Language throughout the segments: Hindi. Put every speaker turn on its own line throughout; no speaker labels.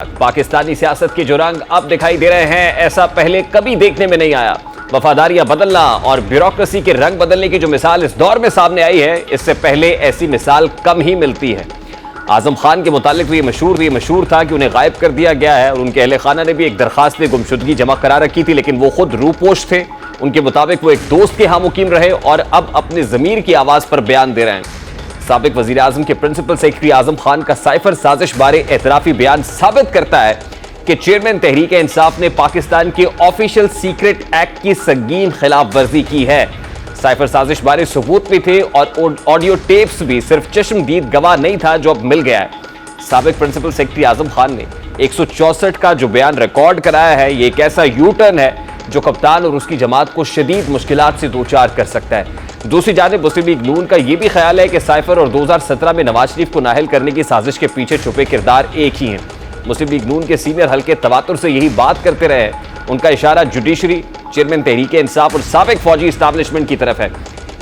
पाकिस्तानी सियासत के जो रंग अब दिखाई दे रहे हैं, ऐसा पहले कभी देखने में नहीं आया। वफादारियां बदलना और ब्यूरोक्रेसी के रंग बदलने की जो मिसाल इस दौर में सामने आई है, इससे पहले ऐसी मिसाल कम ही मिलती है। आजम खान के मुतालिक भी मशहूर था कि उन्हें गायब कर दिया गया है और उनके अहले खाना ने भी एक दरखास्त गुमशुदगी जमा करा रखी थी, लेकिन वो खुद रूपोश थे। उनके मुताबिक वो एक दोस्त के यहाँ मुकीम रहे और अब अपने ज़मीर की आवाज़ पर बयान दे रहे हैं। साबिक वज़ीर आज़म के प्रिंसिपल सेक्रेटरी आजम खान का साइफर साजिश बारे एतराफ़ी बयान साबित करता है कि चेयरमैन तहरीक इंसाफ ने पाकिस्तान के ऑफिशियल सीक्रेट एक्ट की संगीन खिलाफ वर्जी की है। साइफर साजिश बारे सबूत भी थे और ऑडियो टेप्स भी, सिर्फ चश्मदीद गवाह नहीं था जो अब मिल गया है। साबिक प्रिंसिपल सेक्रेटरी आजम खान ने 164 का जो बयान रिकॉर्ड कराया है, ये एक ऐसा यू टर्न है जो कप्तान और उसकी जमात को शदीद मुश्किलात से दो चार कर सकता है। दूसरी जानिब मुस्लिम लीग नून का यह भी ख्याल है कि साइफर और 2017 में नवाज शरीफ को नाअहल करने की साजिश के पीछे छुपे किरदार एक ही हैं। मुस्लिम लीग नून के सीनियर हल्के तवातुर से यही बात करते रहे। उनका इशारा जुडिशरी, चेयरमैन तहरीक इंसाफ और साबिक फौजी इस्टेब्लिशमेंट की तरफ है।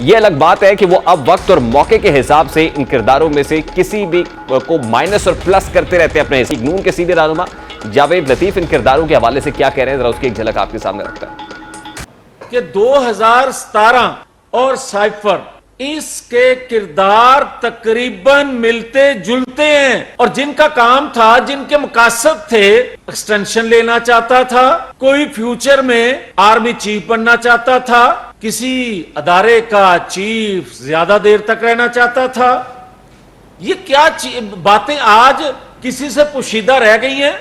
यह अलग बात है कि वो अब वक्त और मौके के हिसाब से इन किरदारों में से किसी भी को माइनस और प्लस करते रहते हैं। अपने नून के सीनियर रहनुमा जावेद लतीफ इन किरदारों के हवाले से क्या कह रहे हैं, जरा उसकी एक झलक आपके सामने रखता है
कि 2017 और साइफर, इसके किरदार तकरीबन मिलते जुलते हैं और जिनका काम था, जिनके मकासद थे, एक्सटेंशन लेना चाहता था, कोई फ्यूचर में आर्मी चीफ बनना चाहता था, किसी अदारे का चीफ ज्यादा देर तक रहना चाहता था। ये क्या बातें आज किसी से पोशीदा रह गई हैं?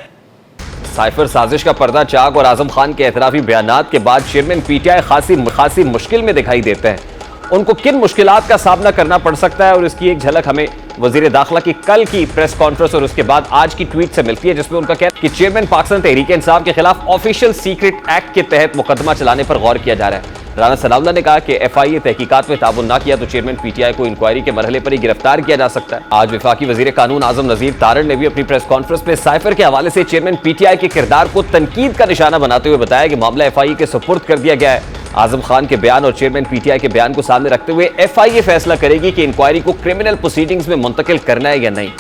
साइफर साजिश का पर्दा चाक और आजम खान के एतराफी बयानात के बाद चेयरमैन पीटीआई खासी मुश्किल में दिखाई देते हैं। उनको किन मुश्किलात का सामना करना पड़ सकता है, और इसकी एक झलक हमें वजीर दाखिला की कल की प्रेस कॉन्फ्रेंस और उसके बाद आज की ट्वीट से मिलती है, जिसमें उनका कहना है कि चेयरमैन पाकिस्तान तहरीक इंसाफ के खिलाफ ऑफिशियल सीक्रेट एक्ट के तहत मुकदमा चलाने पर गौर किया जा रहा है। राना सनाउल्लाह ने कहा कि FIA तहकीकात में ताबुन ना किया तो चेयरमैन PTI को इंक्वायरी के मरहले पर ही गिरफ्तार किया जा सकता है। आज वफाकी वजीर कानून आजम नजीर तारण ने भी अपनी प्रेस कॉन्फ्रेंस में साइफर के हवाले से चेयरमैन PTI के किरदार को तनकीद का निशाना बनाते हुए बताया कि मामला FIA के सुपुर्द कर दिया गया है। आजम खान के बयान और चेयरमैन PTI के बयान को सामने रखते हुए FIA फैसला करेगी कि इंक्वायरी को क्रिमिनल प्रोसीडिंग्स में मुंतकिल करना है या नहीं।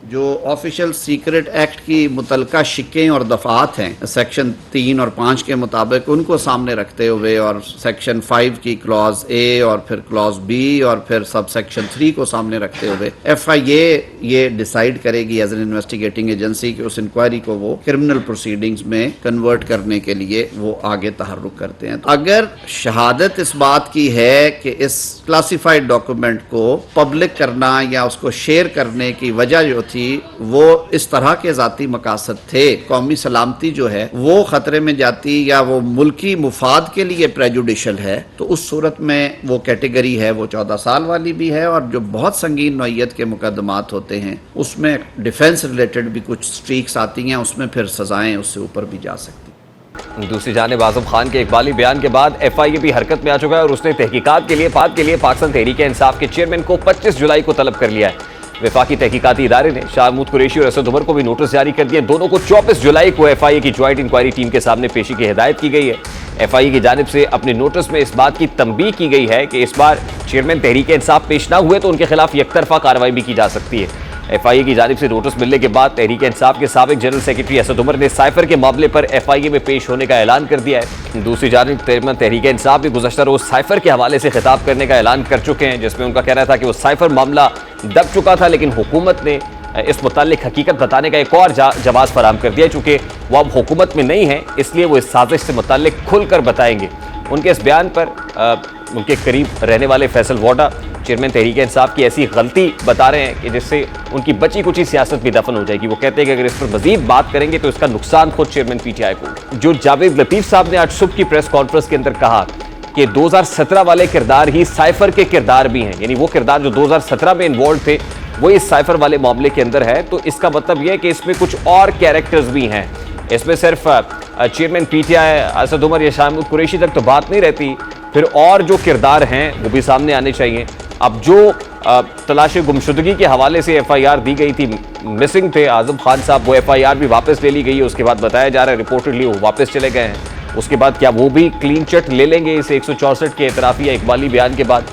जो ऑफिशियल सीक्रेट एक्ट की मुतलका शिक्कें और दफात हैं सेक्शन 3 और 5 के मुताबिक, उनको सामने रखते हुए और सेक्शन 5 की क्लॉज A और फिर क्लॉज B और फिर सब सेक्शन 3 को सामने रखते हुए FIA ये डिसाइड करेगी एज एन इन्वेस्टिगेटिंग एजेंसी कि उस इंक्वायरी को वो क्रिमिनल प्रोसीडिंग्स में कन्वर्ट करने के लिए वो आगे तहर्रुक करते हैं। अगर शहादत इस बात की है कि इस क्लासिफाइड डॉक्यूमेंट को पब्लिक करना या उसको शेयर करने की वजह जो थी वो इस तरह के जाती मकासद थे, कौमी सलामती जो है वो खतरे में जाती या वो मुल्की मुफाद के लिए प्रेजुडिशल है, तो उस सूरत में वो कैटेगरी है वो 14 साल वाली भी है। और जो बहुत संगीन नौइयत के मुकदमात होते हैं उसमें डिफेंस रिलेटेड भी कुछ स्ट्रीक्स आती हैं, उसमें फिर सजाएं उससे ऊपर भी जा सकती।
दूसरी जानिब आजम खान के इकबाली बयान के बाद FIA भी हरकत में आ चुका है और उसने तहकीकात के लिए पाकिस्तान तहरीक इंसाफ के चेयरमैन को 25 जुलाई को तलब कर लिया है। वफाकी तहकीकाती इदारे ने शाह महमूद कुरैशी और असद उमर को भी नोटिस जारी कर दिए। दोनों को 24 जुलाई को FIA की ज्वाइंट इंक्वायरी टीम के सामने पेशी की हिदायत की गई है। FIA की जानिब से अपने नोटिस में इस बात की तंबीह की गई है कि इस बार चेयरमैन तहरीक इंसाफ पेश ना हुए तो उनके खिलाफ एकतरफा कार्रवाई भी की जा सकती है। FIA की जानिब से नोटिस मिलने के बाद तहरीक इंसाफ के साबिक जनरल सेक्रेटरी असद उमर ने साइफर के मामले पर FIA में पेश होने का ऐलान कर दिया है। दूसरी जानिब चेयरमैन तहरीक इंसाफ भी गुज़श्ता रोज साइफर के हवाले से खिताब करने का ऐलान कर चुके हैं, जिसमें उनका कहना था कि वो साइफर मामला दब चुका था, लेकिन हुकूमत ने इस मुतालिक हकीकत बताने का एक और जवाब फराहम कर दिया। चूंकि वो अब हुकूमत में नहीं है, इसलिए वो इस साजिश से मुतालिक खुलकर बताएंगे। उनके इस बयान पर उनके करीब रहने वाले फैसल वोडा चेयरमैन तहरीक इंसाफ की ऐसी गलती बता रहे हैं कि जिससे उनकी बची कुची सियासत भी दफन हो जाएगी। वो कहते हैं कि अगर इस पर मजीद बात करेंगे तो इसका नुकसान खुद चेयरमैन PTI को। जो जावेद लतीफ साहब ने आज सुबह की प्रेस कॉन्फ्रेंस के अंदर कहा कि 2017 वाले किरदार ही साइफर के किरदार भी हैं, यानी वो किरदार जो 2017 में इन्वॉल्व थे वो इस साइफर वाले मामले के अंदर है, तो इसका मतलब यह है कि इसमें कुछ और कैरेक्टर्स भी हैं। इसमें सिर्फ चेयरमैन PTI असद उमर या शाह महमूद कुरैशी तक तो बात नहीं रहती, फिर और जो किरदार हैं वो भी सामने आने चाहिए। अब जो तलाश गुमशुदगी के हवाले से FIR दी गई थी, मिसिंग थे आजम खान साहब, वो FIR भी वापस ले ली गई है। उसके बाद बताया जा रहा है रिपोर्टेडली वो वापस चले गए हैं। उसके बाद क्या वो भी क्लीन चिट ले लेंगे इस 164 के एतराफ़ी या इकबाली बयान के बाद?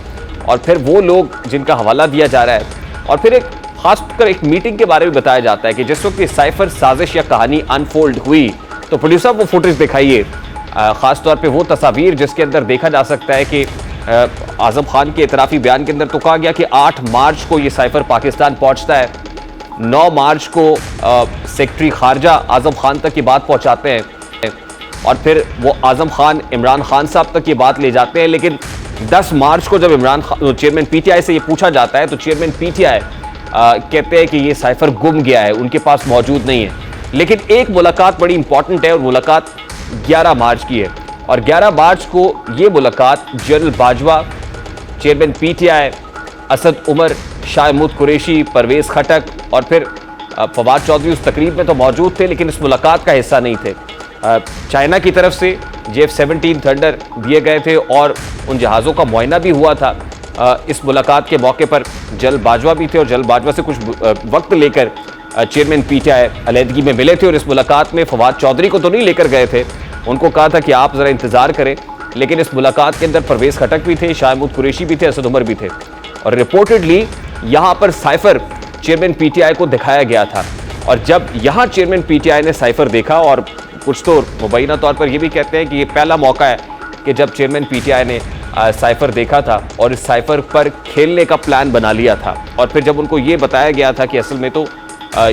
और फिर वो लोग जिनका हवाला दिया जा रहा है, और फिर एक खासकर एक मीटिंग के बारे में बताया जाता है कि जिस वक्त ये साइफर साजिश या कहानी अनफोल्ड हुई तो प्रोड्यूसर साहब वो फुटेज दिखाइए, खासतौर पे वो तस्वीर जिसके अंदर देखा जा सकता है कि आजम खान के इतराफी बयान के अंदर तो कहा गया कि 8 मार्च को ये साइफर पाकिस्तान पहुंचता है, 9 मार्च को सेक्रेटरी खारजा आजम खान तक ये बात पहुंचाते हैं और फिर वो आजम खान इमरान खान साहब तक ये बात ले जाते हैं। लेकिन 10 मार्च को जब इमरान खान चेयरमैन पीटीआई से ये पूछा जाता है तो चेयरमैन पीटीआई कहते हैं कि ये साइफर गुम गया है, उनके पास मौजूद नहीं है। लेकिन एक मुलाकात बड़ी इंपॉर्टेंट है और मुलाकात 11 मार्च की है और 11 मार्च को ये मुलाकात general Bajwa, chairman PTI, Asad Umar, Shah Mahmood Qureshi, Pervez Khattak और फिर फवाद चौधरी उस तकरीब में तो मौजूद थे लेकिन इस मुलाकात का हिस्सा नहीं थे। चाइना की तरफ से F-17 थंडर दिए गए थे और उन जहाज़ों का मुआयना भी हुआ था। इस मुलाकात के मौके पर जनरल बाजवा भी थे और जनरल बाजवा से कुछ वक्त लेकर चेयरमैन पीटीआई अलहदगी में मिले थे और इस मुलाकात में फवाद चौधरी को तो नहीं लेकर गए थे, उनको कहा था कि आप ज़रा इंतज़ार करें। लेकिन इस मुलाकात के अंदर परवेज खटक भी थे, शाह महमूद कुरैशी भी थे, असद उमर भी थे और रिपोर्टेडली यहाँ पर साइफर चेयरमैन पीटीआई को दिखाया गया था। और जब यहाँ चेयरमैन पीटीआई ने साइफर देखा, और कुछ तो मुबैना तौर पर यह भी कहते हैं कि ये पहला मौका है कि जब चेयरमैन पीटीआई ने साइफर देखा था और इस साइफर पर खेलने का प्लान बना लिया था और फिर जब उनको ये बताया गया था कि असल में तो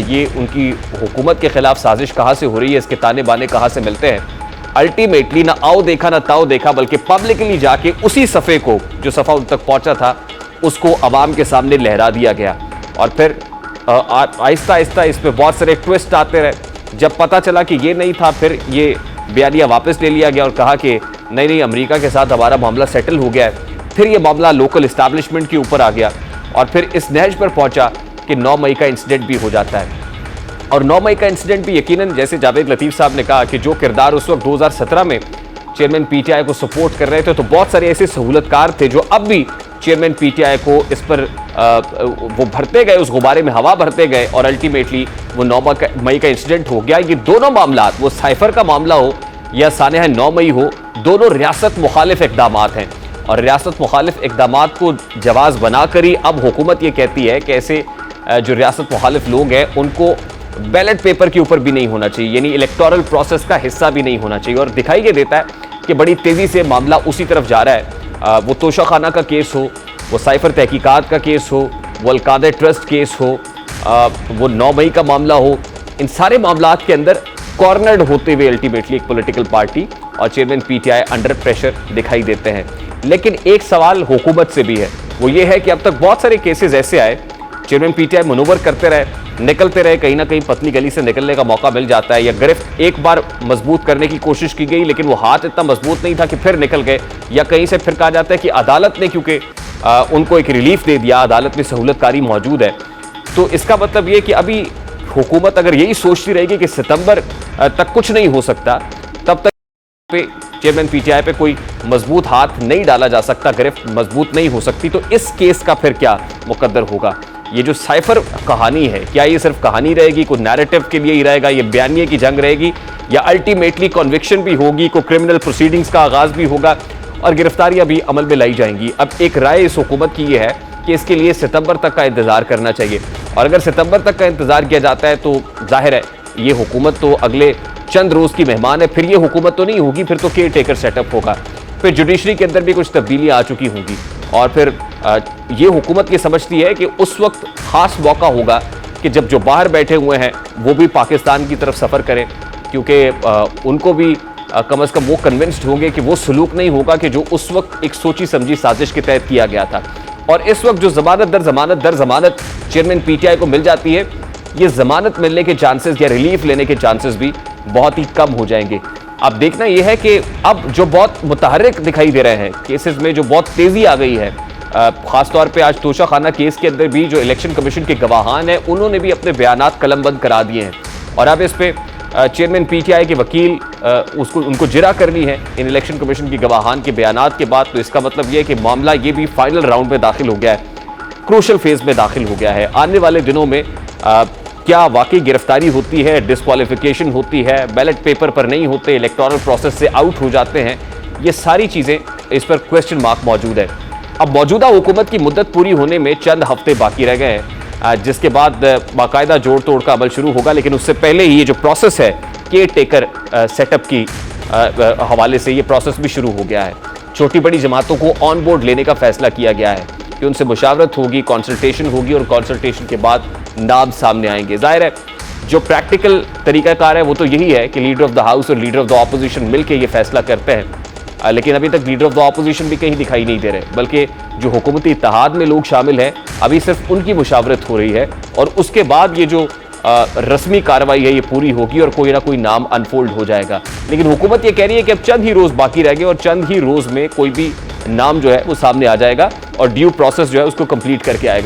ये उनकी हुकूमत के खिलाफ साजिश कहाँ से हो रही है, इसके ताने बाने कहाँ से मिलते हैं, अल्टीमेटली ना आओ देखा ना ताओ देखा बल्कि पब्लिकली जाके उसी सफ़े को जो सफ़ा उन तक पहुँचा था उसको अवाम के सामने लहरा दिया गया। और फिर आहिस्ता आहिस्ता इस पर बहुत सारे ट्विस्ट आते रहे। जब पता चला कि ये नहीं था फिर ये बयानिया वापस ले लिया गया और कहा कि नहीं अमेरिका के साथ हमारा मामला सेटल हो गया है। फिर ये मामला लोकल इस्टेब्लिशमेंट के ऊपर आ गया और फिर इस नहज पर पहुंचा कि 9 मई का इंसिडेंट भी हो जाता है। और 9 मई का इंसिडेंट भी यकीनन जैसे जावेद लतीफ़ साहब ने कहा कि जो किरदार उस वक्त 2017 में चेयरमैन पीटीआई को सपोर्ट कर रहे थे तो बहुत सारे ऐसे सहूलतकार थे जो अब भी चेयरमैन पीटीआई को इस पर वो भरते गए, उस गुब्बारे में हवा भरते गए और अल्टीमेटली वो 9 मई का इंसिडेंट हो गया। ये दोनों मामला, वो साइफर का मामला हो या सानहा 9 मई हो, दोनों रियासत मुखालिफ इकदाम हैं और रियासत मुखालिफ इकदाम को जवाज़ बनाकर ही अब हुकूमत ये कहती है कि ऐसे जो रियासत मुखालिफ लोग हैं उनको बैलेट पेपर के ऊपर भी नहीं होना चाहिए, यानी इलेक्टोरल प्रोसेस का हिस्सा भी नहीं होना चाहिए। और दिखाई ये देता है कि बड़ी तेज़ी से मामला उसी तरफ जा रहा है। वो तोशाखाना का केस हो, वो साइफर तहकीकात का केस हो, वो अलकादे ट्रस्ट केस हो, वो 9 मई का मामला हो, इन सारे मामलात के अंदर कॉर्नर्ड होते हुए अल्टीमेटली एक पॉलिटिकल पार्टी और चेयरमैन पीटीआई अंडर प्रेशर दिखाई देते हैं। लेकिन एक सवाल हुकूमत से भी है, वो ये है कि अब तक बहुत सारे केसेस ऐसे आए, चेयरमैन पीटीआई मनूवर करते रहे, निकलते रहे, कहीं ना कहीं पतली गली से निकलने का मौका मिल जाता है या गिरफ्त एक बार मजबूत करने की कोशिश की गई लेकिन वो हाथ इतना मजबूत नहीं था कि फिर निकल गए, या कहीं से फिर कहा जाता है कि अदालत ने क्योंकि उनको एक रिलीफ दे दिया, अदालत में सहूलतकारी मौजूद है। तो इसका मतलब ये कि अभी हुकूमत अगर यही सोचती रहेगी कि सितंबर तक कुछ नहीं हो सकता, तब तक पे चेयरमैन पीटीआई पे कोई मजबूत हाथ नहीं डाला जा सकता, गिरफ्त मजबूत नहीं हो सकती। तो इस केस का फिर क्या मुकद्दर होगा? ये जो साइफर कहानी है, क्या ये सिर्फ कहानी रहेगी, कोई नैरेटिव के लिए ही रहेगा, ये बयानिए की जंग रहेगी, या अल्टीमेटली कन्विक्शन भी होगी, कोई क्रिमिनल प्रोसीडिंग्स का आगाज भी होगा और गिरफ्तारियां भी अमल में लाई जाएंगी? अब एक राय इस हुकूमत की ये है कि इसके लिए सितंबर तक का इंतजार करना चाहिए और अगर सितंबर तक का इंतजार किया जाता है तो जाहिर है ये हुकूमत तो अगले चंद रोज की मेहमान है, फिर ये हुकूमत तो नहीं होगी, फिर तो केयर टेकर सेटअप होगा, फिर जुडिशरी के अंदर भी कुछ तब्दीलियां आ चुकी होंगी और फिर ये हुकूमत ये समझती है कि उस वक्त खास मौका होगा कि जब जो बाहर बैठे हुए हैं वो भी पाकिस्तान की तरफ सफ़र करें, क्योंकि उनको भी कम अज़ कम वो कन्विंस्ड होंगे कि वो सलूक नहीं होगा कि जो उस वक्त एक सोची समझी साजिश के तहत किया गया था। और इस वक्त जो जमानत दर जमानत चेयरमैन पीटीआई को मिल जाती है, ये जमानत मिलने के चांसेस या रिलीफ लेने के चांसेस भी बहुत ही कम हो जाएंगे। अब देखना यह है कि अब जो बहुत मुतहर्रिक दिखाई दे रहे हैं केसेस में, जो बहुत तेज़ी आ गई है, ख़ासतौर पे आज तोशाखाना केस के अंदर भी जो इलेक्शन कमीशन के गवाहान हैं उन्होंने भी अपने बयानात कलमबंद करा दिए हैं और अब इस पे चेयरमैन पीटीआई के वकील उनको जिरा करनी है इन इलेक्शन कमीशन की गवाहान के बयानात के बाद। तो इसका मतलब ये है कि मामला ये भी फाइनल राउंड में दाखिल हो गया है, क्रूशल फेज में दाखिल हो गया है। आने वाले दिनों में क्या वाकई गिरफ्तारी होती है, डिस्क्वालिफिकेशन होती है, बैलेट पेपर पर नहीं होते, इलेक्टोरल प्रोसेस से आउट हो जाते हैं, ये सारी चीज़ें इस पर क्वेश्चन मार्क मौजूद है। अब मौजूदा हुकूमत की मुद्दत पूरी होने में चंद हफ्ते बाकी रह गए हैं जिसके बाद बाकायदा जोड़ तोड़ का अमल शुरू होगा। लेकिन उससे पहले ही ये जो प्रोसेस है केयर टेकर सेटअप की हवाले से ये प्रोसेस भी शुरू हो गया है। छोटी बड़ी जमातों को ऑन बोर्ड लेने का फैसला किया गया है कि उनसे मुशावरत होगी, कंसल्टेशन होगी और कंसल्टेशन के बाद नाम सामने आएंगे। जाहिर है जो प्रैक्टिकल तरीकाकार है वो तो यही है कि लीडर ऑफ द हाउस और लीडर ऑफ द ऑपोजिशन मिलकर ये फैसला करते हैं। लेकिन अभी तक लीडर ऑफ द ऑपोजिशन भी कहीं दिखाई नहीं दे रहे, बल्कि जो हुकूमती इत्तेहाद में लोग शामिल हैं अभी सिर्फ उनकी मुशावरत हो रही है और उसके बाद ये जो रस्मी कार्रवाई है ये पूरी होगी और कोई ना कोई नाम अनफोल्ड हो जाएगा। लेकिन हुकूमत ये कह रही है कि अब चंद ही रोज बाकी रह गए और चंद ही रोज में कोई भी नाम जो है वो सामने आ जाएगा और ड्यू प्रोसेस जो है उसको कंप्लीट करके आएगा।